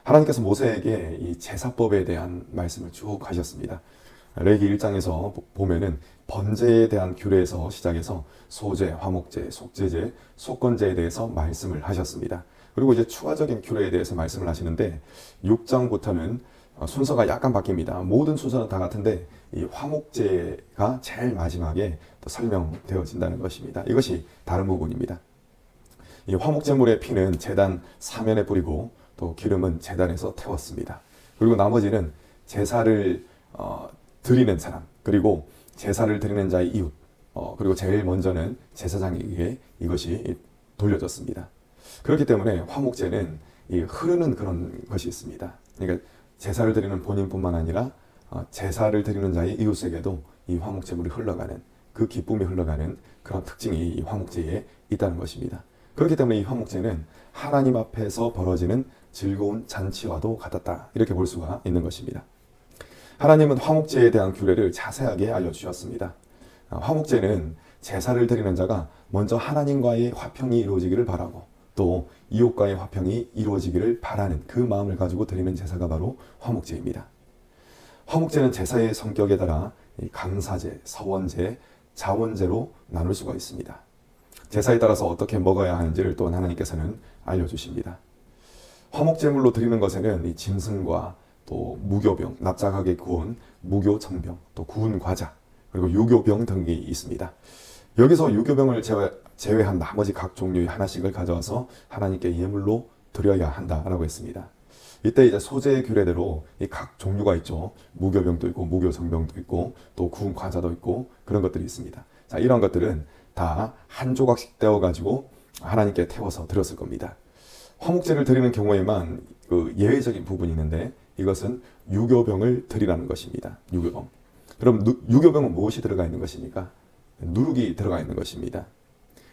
하나님께서 모세에게 이 제사법에 대한 말씀을 쭉 하셨습니다. 레위기 1장에서 보면은 번제에 대한 규례에서 시작해서 소제, 화목제, 속제제, 속건제에 대해서 말씀을 하셨습니다. 그리고 이제 추가적인 규례에 대해서 말씀을 하시는데 6장부터는 순서가 약간 바뀝니다. 모든 순서는 다 같은데 이 화목제가 제일 마지막에 또 설명되어진다는 것입니다. 이것이 다른 부분입니다. 이 화목제물의 피는 제단 사면에 뿌리고 또 기름은 제단에서 태웠습니다. 그리고 나머지는 제사를 드리는 사람, 그리고 제사를 드리는 자의 이웃, 그리고 제일 먼저는 제사장에게 이것이 돌려졌습니다. 그렇기 때문에 화목제는 이 흐르는 그런 것이 있습니다. 그러니까 제사를 드리는 본인뿐만 아니라 제사를 드리는 자의 이웃에게도 이 화목제물이 흘러가는, 그 기쁨이 흘러가는 그런 특징이 이 화목제에 있다는 것입니다. 그렇기 때문에 이 화목제는 하나님 앞에서 벌어지는 즐거운 잔치와도 같았다, 이렇게 볼 수가 있는 것입니다. 하나님은 화목제에 대한 규례를 자세하게 알려주셨습니다. 화목제는 제사를 드리는 자가 먼저 하나님과의 화평이 이루어지기를 바라고 또 이웃과의 화평이 이루어지기를 바라는 그 마음을 가지고 드리는 제사가 바로 화목제입니다. 화목제는 제사의 성격에 따라 감사제, 서원제, 자원제로 나눌 수가 있습니다. 제사에 따라서 어떻게 먹어야 하는지를 또한 하나님께서는 알려주십니다. 화목제물로 드리는 것에는 이 짐승과 또 무교병, 납작하게 구운 무교청병, 또 구운 과자, 그리고 유교병 등이 있습니다. 여기서 유교병을 제외한 나머지 각 종류의 하나씩을 가져와서 하나님께 예물로 드려야 한다라고 했습니다. 이때 이제 소제의 규례대로 이 각 종류가 있죠. 무교병도 있고 무교청병도 있고 또 구운 과자도 있고 그런 것들이 있습니다. 자, 이런 것들은 다 한 조각씩 떼어가지고 하나님께 태워서 드렸을 겁니다. 화목제를 드리는 경우에만 그 예외적인 부분이 있는데 이것은 유교병을 드리라는 것입니다. 유교병. 그럼 유교병은 무엇이 들어가 있는 것입니까? 누룩이 들어가 있는 것입니다.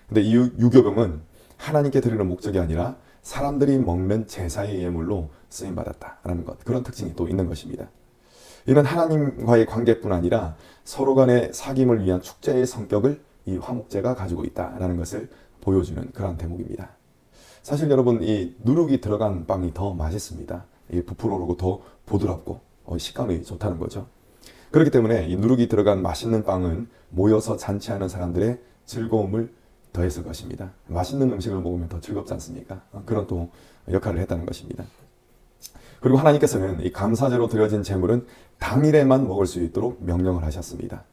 근데 이 유교병은 하나님께 드리는 목적이 아니라 사람들이 먹는 제사의 예물로 쓰임받았다라는 것, 그런 특징이 또 있는 것입니다. 이는 하나님과의 관계뿐 아니라 서로 간의 사귐을 위한 축제의 성격을 이 화목제가 가지고 있다라는 것을 보여주는 그런 대목입니다. 사실 여러분, 이 누룩이 들어간 빵이 더 맛있습니다. 이게 부풀어 오르고 더 부드럽고 식감이 좋다는 거죠. 그렇기 때문에 이 누룩이 들어간 맛있는 빵은 모여서 잔치하는 사람들의 즐거움을 더했을 것입니다. 맛있는 음식을 먹으면 더 즐겁지 않습니까? 그런 또 역할을 했다는 것입니다. 그리고 하나님께서는 이 감사제로 드려진 제물은 당일에만 먹을 수 있도록 명령을 하셨습니다.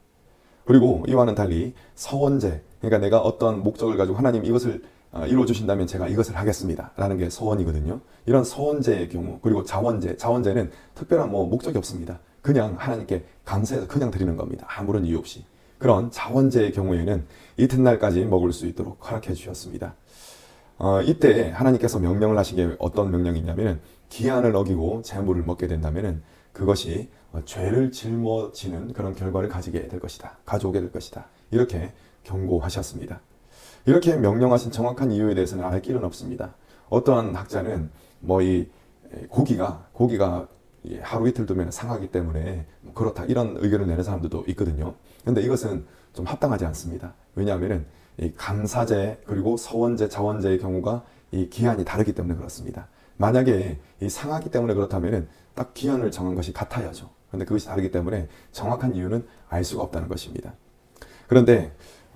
그리고 이와는 달리 서원제, 그러니까 내가 어떤 목적을 가지고 하나님 이것을 이루어주신다면 제가 이것을 하겠습니다 라는 게 서원이거든요. 이런 서원제의 경우, 그리고 자원제, 자원제는 특별한 목적이 없습니다. 그냥 하나님께 감사해서 그냥 드리는 겁니다. 아무런 이유 없이. 그런 자원제의 경우에는 이튿날까지 먹을 수 있도록 허락해 주셨습니다. 이때 하나님께서 명령을 하신 게 어떤 명령이냐면 기한을 어기고 제물을 먹게 된다면 그것이 죄를 짊어지는 그런 결과를 가지게 될 것이다. 가져오게 될 것이다. 이렇게 경고하셨습니다. 이렇게 명령하신 정확한 이유에 대해서는 알 길은 없습니다. 어떠한 학자는 이 고기가 하루 이틀 두면 상하기 때문에 그렇다, 이런 의견을 내는 사람들도 있거든요. 그런데 이것은 좀 합당하지 않습니다. 왜냐하면 이 감사제 그리고 서원제, 자원제의 경우가 이 기한이 다르기 때문에 그렇습니다. 만약에 이 상하기 때문에 그렇다면 딱 기한을 정한 것이 같아야죠. 그런데 그것이 다르기 때문에 정확한 이유는 알 수가 없다는 것입니다. 그런데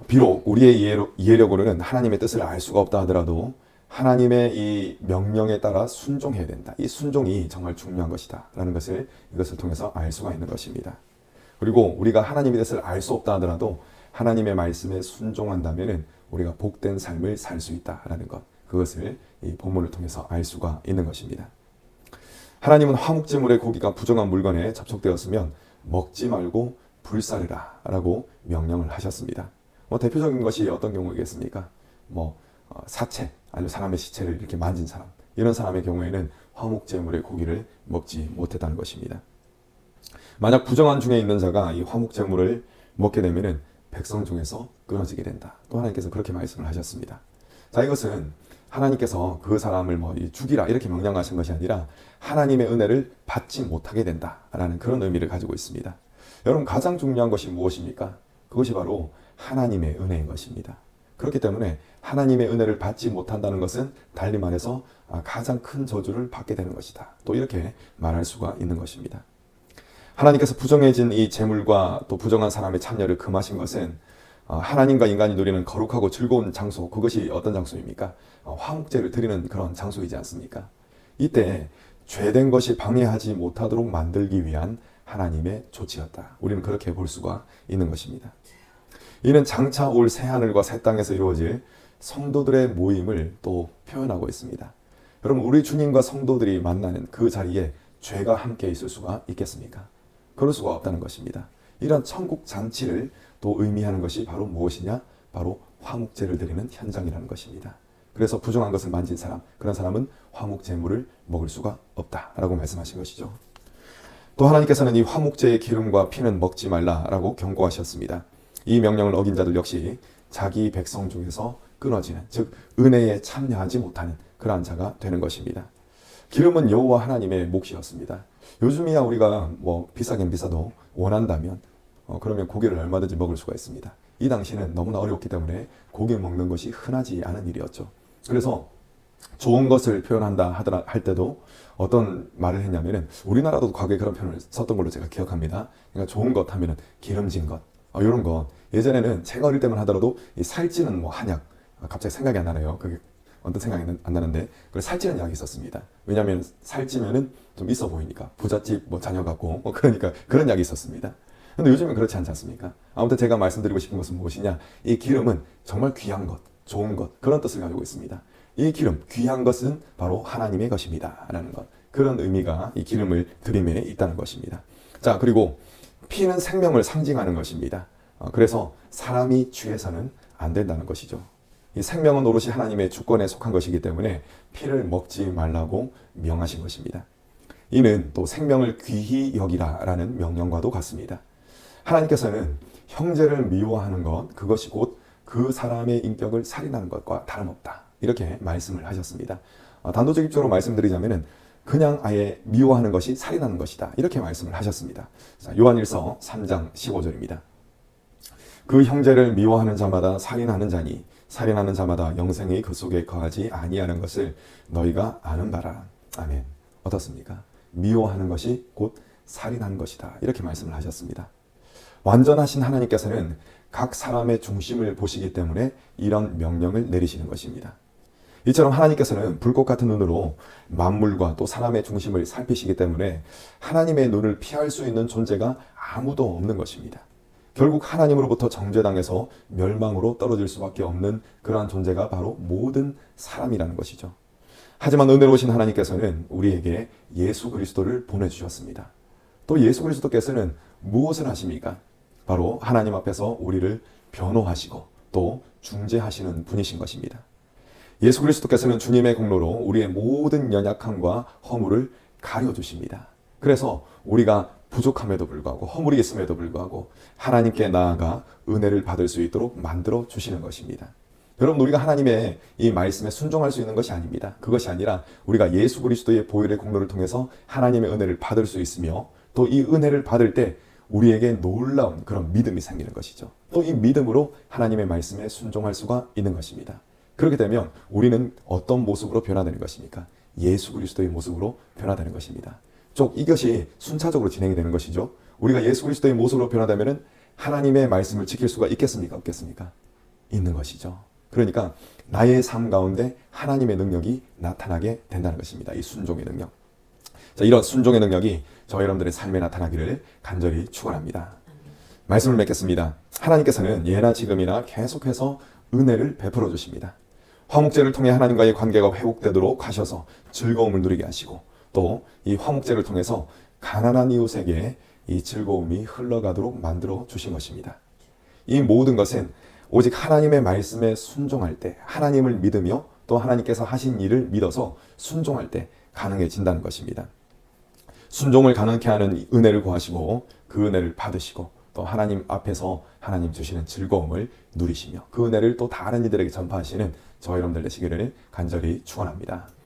비록 우리의 이해력으로는 하나님의 뜻을 알 수가 없다 하더라도 하나님의 이 명령에 따라 순종해야 된다. 이 순종이 정말 중요한 것이다 라는 것을 이것을 통해서 알 수가 있는 것입니다. 그리고 우리가 하나님의 뜻을 알 수 없다 하더라도 하나님의 말씀에 순종한다면 우리가 복된 삶을 살 수 있다라는 것, 그것을 이 본문을 통해서 알 수가 있는 것입니다. 하나님은 화목제물의 고기가 부정한 물건에 접촉되었으면 먹지 말고 불사르라 라고 명령을 하셨습니다. 대표적인 것이 어떤 경우이겠습니까? 사체, 아니면 사람의 시체를 이렇게 만진 사람, 이런 사람의 경우에는 화목제물의 고기를 먹지 못했다는 것입니다. 만약 부정한 중에 있는 자가 이 화목제물을 먹게 되면 백성 중에서 끊어지게 된다. 또 하나님께서 그렇게 말씀을 하셨습니다. 자, 이것은 하나님께서 그 사람을 죽이라 이렇게 명령하신 것이 아니라 하나님의 은혜를 받지 못하게 된다라는 그런 의미를 가지고 있습니다. 여러분, 가장 중요한 것이 무엇입니까? 그것이 바로 하나님의 은혜인 것입니다. 그렇기 때문에 하나님의 은혜를 받지 못한다는 것은 달리 말해서 가장 큰 저주를 받게 되는 것이다. 또 이렇게 말할 수가 있는 것입니다. 하나님께서 부정해진 이 재물과 또 부정한 사람의 참여를 금하신 것은 하나님과 인간이 누리는 거룩하고 즐거운 장소, 그것이 어떤 장소입니까? 화목제를 드리는 그런 장소이지 않습니까? 이때 죄된 것이 방해하지 못하도록 만들기 위한 하나님의 조치였다. 우리는 그렇게 볼 수가 있는 것입니다. 이는 장차 올 새하늘과 새 땅에서 이루어질 성도들의 모임을 또 표현하고 있습니다. 여러분, 우리 주님과 성도들이 만나는 그 자리에 죄가 함께 있을 수가 있겠습니까? 그럴 수가 없다는 것입니다. 이런 천국 잔치를 또 의미하는 것이 바로 무엇이냐? 바로 화목제를 드리는 현장이라는 것입니다. 그래서 부정한 것을 만진 사람, 그런 사람은 화목제물을 먹을 수가 없다라고 말씀하신 것이죠. 또 하나님께서는 이 화목제의 기름과 피는 먹지 말라라고 경고하셨습니다. 이 명령을 어긴 자들 역시 자기 백성 중에서 끊어지는, 즉 은혜에 참여하지 못하는 그러한 자가 되는 것입니다. 기름은 여호와 하나님의 몫이었습니다. 요즘이야 우리가 비싸긴 비싸도 원한다면 그러면 고기를 얼마든지 먹을 수가 있습니다. 이 당시는 너무나 어려웠기 때문에 고기 먹는 것이 흔하지 않은 일이었죠. 그래서 좋은 것을 표현한다 할 때도 어떤 말을 했냐면은, 우리나라도 과거에 그런 표현을 썼던 걸로 제가 기억합니다. 그러니까 좋은 것 하면은 기름진 것, 이런 것. 예전에는 제가 어릴 때만 하더라도 이 살찌는 한약, 갑자기 생각이 안 나네요. 그게 어떤 생각이 안 나는데, 그 살찌는 약이 있었습니다. 왜냐하면 살찌면은 좀 있어 보이니까, 부잣집 자녀 같고 그러니까 그런 약이 있었습니다. 근데 요즘은 그렇지 않지 않습니까? 아무튼 제가 말씀드리고 싶은 것은 무엇이냐? 이 기름은 정말 귀한 것, 좋은 것, 그런 뜻을 가지고 있습니다. 이 기름, 귀한 것은 바로 하나님의 것입니다 라는 것, 그런 의미가 이 기름을 드림에 있다는 것입니다. 자, 그리고 피는 생명을 상징하는 것입니다. 그래서 사람이 취해서는 안 된다는 것이죠. 이 생명은 오롯이 하나님의 주권에 속한 것이기 때문에 피를 먹지 말라고 명하신 것입니다. 이는 또 생명을 귀히 여기라라는 명령과도 같습니다. 하나님께서는 형제를 미워하는 것, 그것이 곧 그 사람의 인격을 살인하는 것과 다름없다, 이렇게 말씀을 하셨습니다. 단도직입적으로 말씀드리자면 그냥 아예 미워하는 것이 살인하는 것이다, 이렇게 말씀을 하셨습니다. 자, 요한일서 3장 15절입니다. 그 형제를 미워하는 자마다 살인하는 자니 살인하는 자마다 영생이 그 속에 거하지 아니하는 것을 너희가 아는 바라. 아멘. 어떻습니까? 미워하는 것이 곧 살인하는 것이다, 이렇게 말씀을 하셨습니다. 완전하신 하나님께서는 각 사람의 중심을 보시기 때문에 이런 명령을 내리시는 것입니다. 이처럼 하나님께서는 불꽃 같은 눈으로 만물과 또 사람의 중심을 살피시기 때문에 하나님의 눈을 피할 수 있는 존재가 아무도 없는 것입니다. 결국 하나님으로부터 정죄당해서 멸망으로 떨어질 수밖에 없는 그러한 존재가 바로 모든 사람이라는 것이죠. 하지만 은혜로우신 하나님께서는 우리에게 예수 그리스도를 보내주셨습니다. 또 예수 그리스도께서는 무엇을 하십니까? 바로 하나님 앞에서 우리를 변호하시고 또 중재하시는 분이신 것입니다. 예수 그리스도께서는 주님의 공로로 우리의 모든 연약함과 허물을 가려주십니다. 그래서 우리가 부족함에도 불구하고 허물이 있음에도 불구하고 하나님께 나아가 은혜를 받을 수 있도록 만들어 주시는 것입니다. 여러분, 우리가 하나님의 이 말씀에 순종할 수 있는 것이 아닙니다. 그것이 아니라 우리가 예수 그리스도의 보혈의 공로를 통해서 하나님의 은혜를 받을 수 있으며 또 이 은혜를 받을 때 우리에게 놀라운 그런 믿음이 생기는 것이죠. 또 이 믿음으로 하나님의 말씀에 순종할 수가 있는 것입니다. 그렇게 되면 우리는 어떤 모습으로 변화되는 것입니까? 예수 그리스도의 모습으로 변화되는 것입니다. 이것이 순차적으로 진행이 되는 것이죠. 우리가 예수 그리스도의 모습으로 변화되면 하나님의 말씀을 지킬 수가 있겠습니까? 없겠습니까? 있는 것이죠. 그러니까 나의 삶 가운데 하나님의 능력이 나타나게 된다는 것입니다. 이 순종의 능력. 자, 이런 순종의 능력이 저와 여러분들의 삶에 나타나기를 간절히 축원합니다. 말씀을 맺겠습니다. 하나님께서는 예나 지금이나 계속해서 은혜를 베풀어 주십니다. 화목제를 통해 하나님과의 관계가 회복되도록 하셔서 즐거움을 누리게 하시고 또 이 화목제를 통해서 가난한 이웃에게 이 즐거움이 흘러가도록 만들어 주신 것입니다. 이 모든 것은 오직 하나님의 말씀에 순종할 때, 하나님을 믿으며 또 하나님께서 하신 일을 믿어서 순종할 때 가능해진다는 것입니다. 순종을 가능케 하는 은혜를 구하시고 그 은혜를 받으시고 또 하나님 앞에서 하나님 주시는 즐거움을 누리시며 그 은혜를 또 다른 이들에게 전파하시는 저와 여러분들 되시기를 간절히 축원합니다.